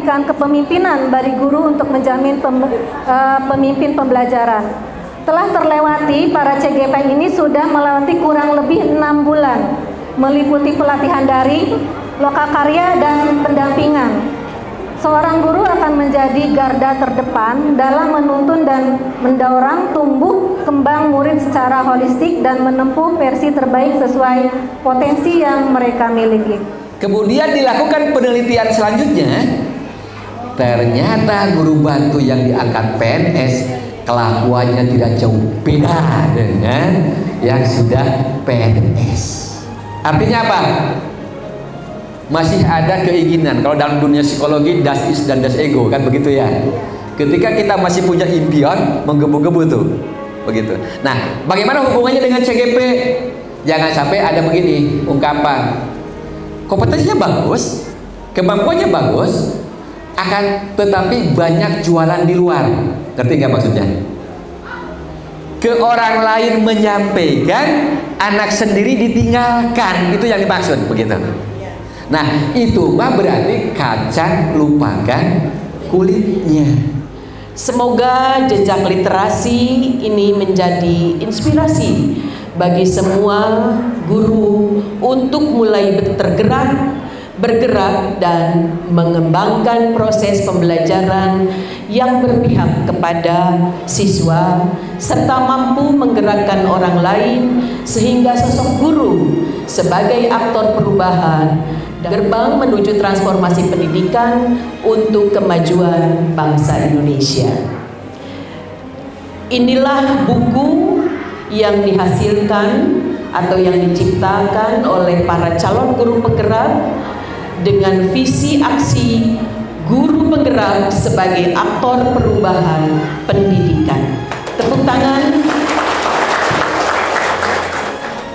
memberikan kepemimpinan bagi guru untuk menjamin pemimpin pembelajaran. Telah terlewati, para CGP ini sudah melewati kurang lebih 6 bulan, meliputi pelatihan daring, lokakarya, dan pendampingan. Seorang guru akan menjadi garda terdepan dalam menuntun dan mendorong tumbuh kembang murid secara holistik dan menempuh versi terbaik sesuai potensi yang mereka miliki. Kemudian dilakukan penelitian selanjutnya, ternyata guru bantu yang diangkat PNS kelakuannya tidak jauh beda dengan yang sudah PNS. Artinya apa? Masih ada keinginan. Kalau dalam dunia psikologi, das is dan das ego, kan begitu ya. Ketika kita masih punya impian, menggebu-gebu tuh, begitu. Nah, bagaimana hubungannya dengan CGP? Jangan sampai ada begini ungkapan, kompetensinya bagus, kemampuannya bagus, akan tetapi banyak jualan di luar. Ngerti nggak maksudnya? Ke orang lain menyampaikan, anak sendiri ditinggalkan, itu yang dimaksud, begitu. Nah, itu mah berarti kacang lupakan kulitnya. Semoga jejak literasi ini menjadi inspirasi bagi semua guru untuk mulai bergerak dan mengembangkan proses pembelajaran yang berpihak kepada siswa serta mampu menggerakkan orang lain sehingga sosok guru sebagai aktor perubahan gerbang menuju transformasi pendidikan untuk kemajuan bangsa Indonesia. Inilah buku yang dihasilkan atau yang diciptakan oleh para calon guru penggerak dengan visi aksi guru penggerak sebagai aktor perubahan pendidikan. Tepuk tangan.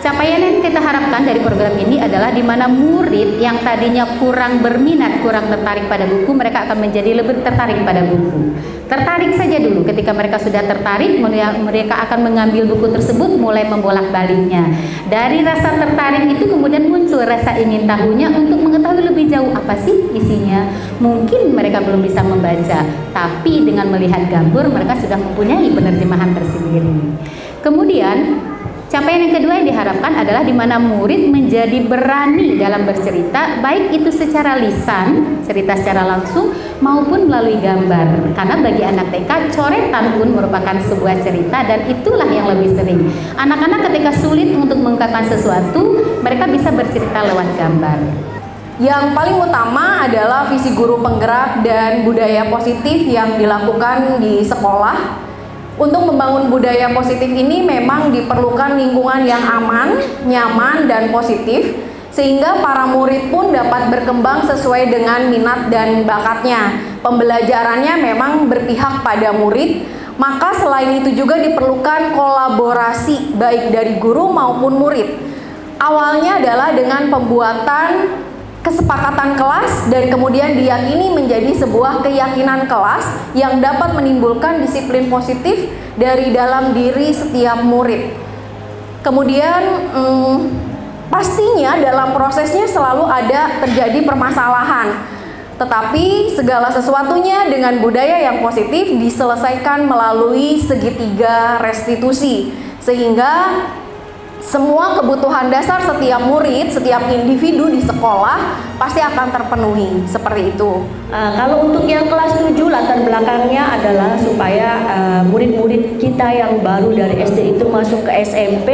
Capaian yang kita harapkan dari program ini adalah di mana murid yang tadinya kurang berminat, kurang tertarik pada buku, mereka akan menjadi lebih tertarik pada buku. Tertarik saja dulu, ketika mereka sudah tertarik, mereka akan mengambil buku tersebut, mulai membolak-baliknya. Dari rasa tertarik itu kemudian muncul rasa ingin tahunya untuk mengetahui lebih jauh apa sih isinya. Mungkin mereka belum bisa membaca, tapi dengan melihat gambar mereka sudah mempunyai penerjemahan tersendiri. Kemudian capaian yang kedua yang diharapkan adalah di mana murid menjadi berani dalam bercerita, baik itu secara lisan, cerita secara langsung, maupun melalui gambar. Karena bagi anak TK, coretan pun merupakan sebuah cerita dan itulah yang lebih sering. Anak-anak ketika sulit untuk mengungkapkan sesuatu, mereka bisa bercerita lewat gambar. Yang paling utama adalah visi guru penggerak dan budaya positif yang dilakukan di sekolah. Untuk membangun budaya positif ini memang diperlukan lingkungan yang aman, nyaman, dan positif sehingga para murid pun dapat berkembang sesuai dengan minat dan bakatnya. Pembelajarannya memang berpihak pada murid, maka selain itu juga diperlukan kolaborasi baik dari guru maupun murid. Awalnya adalah dengan pembuatan kesepakatan kelas dan kemudian diyakini menjadi sebuah keyakinan kelas yang dapat menimbulkan disiplin positif dari dalam diri setiap murid. Kemudian pastinya dalam prosesnya selalu ada terjadi permasalahan, tetapi segala sesuatunya dengan budaya yang positif diselesaikan melalui segitiga restitusi sehingga semua kebutuhan dasar setiap murid, setiap individu di sekolah pasti akan terpenuhi, seperti itu. Kalau untuk yang kelas 7, latar belakangnya adalah supaya murid-murid kita yang baru dari SD itu masuk ke SMP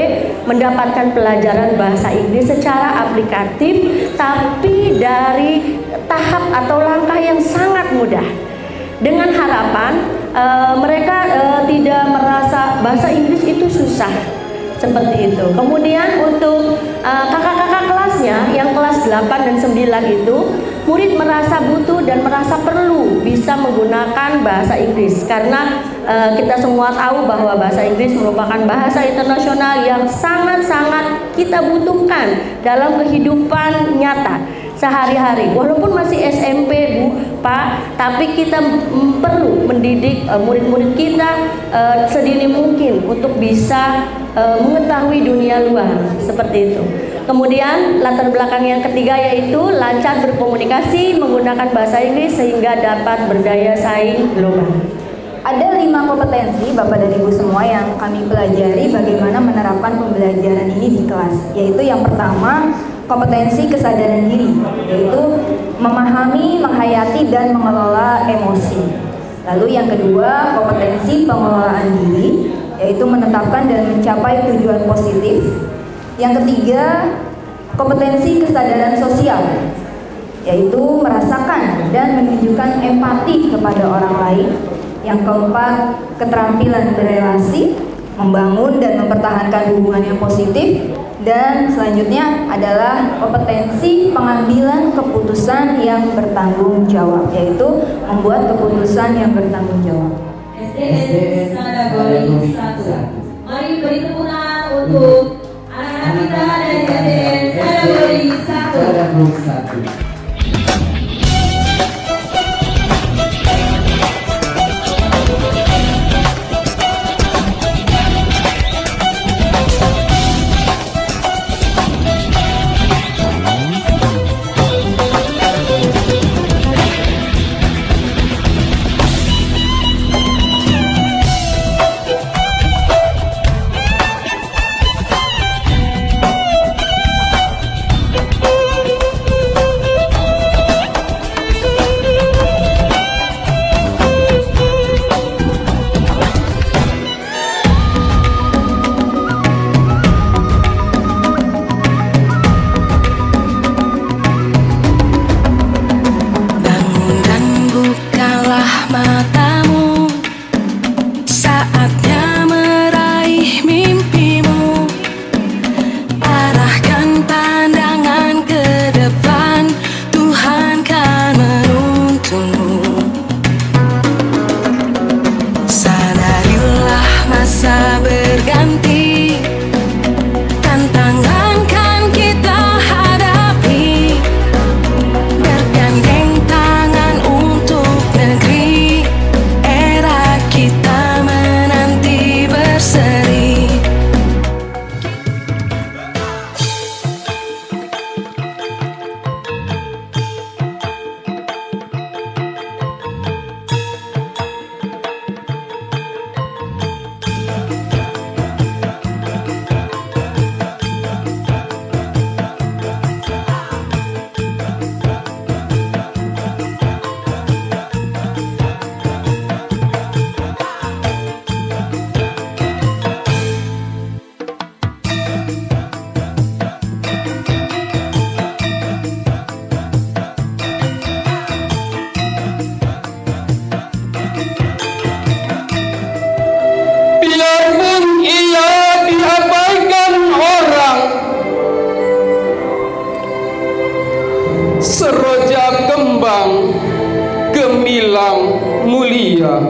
mendapatkan pelajaran bahasa Inggris secara aplikatif, tapi dari tahap atau langkah yang sangat mudah. Dengan harapan mereka tidak merasa bahasa Inggris itu susah. Seperti itu. Kemudian untuk kakak-kakak kelasnya yang kelas 8 dan 9 itu, murid merasa butuh dan merasa perlu bisa menggunakan bahasa Inggris karena kita semua tahu bahwa bahasa Inggris merupakan bahasa internasional yang sangat-sangat kita butuhkan dalam kehidupan nyata sehari-hari. Walaupun masih SMP, Bu, Pak, tapi kita perlu mendidik murid-murid kita sedini mungkin untuk bisa mengetahui dunia luar, seperti itu. Kemudian latar belakang yang ketiga yaitu lancar berkomunikasi menggunakan bahasa Inggris sehingga dapat berdaya saing global. Ada 5 kompetensi Bapak dan Ibu semua yang kami pelajari bagaimana menerapkan pembelajaran ini di kelas. Yaitu yang pertama, kompetensi kesadaran diri, yaitu memahami, menghayati, dan mengelola emosi. Lalu yang kedua, kompetensi pengelolaan diri, yaitu menetapkan dan mencapai tujuan positif. Yang ketiga, kompetensi kesadaran sosial, yaitu merasakan dan menunjukkan empati kepada orang lain. Yang keempat, keterampilan berelasi, membangun dan mempertahankan hubungan yang positif. Dan selanjutnya adalah kompetensi pengambilan keputusan yang bertanggung jawab, yaitu membuat keputusan yang bertanggung jawab. SDN Sadagori 1. Mari beri tepuk tangan untuk anak-anak kita dari SDN Sadagori 1. Seroja kembang gemilang mulia.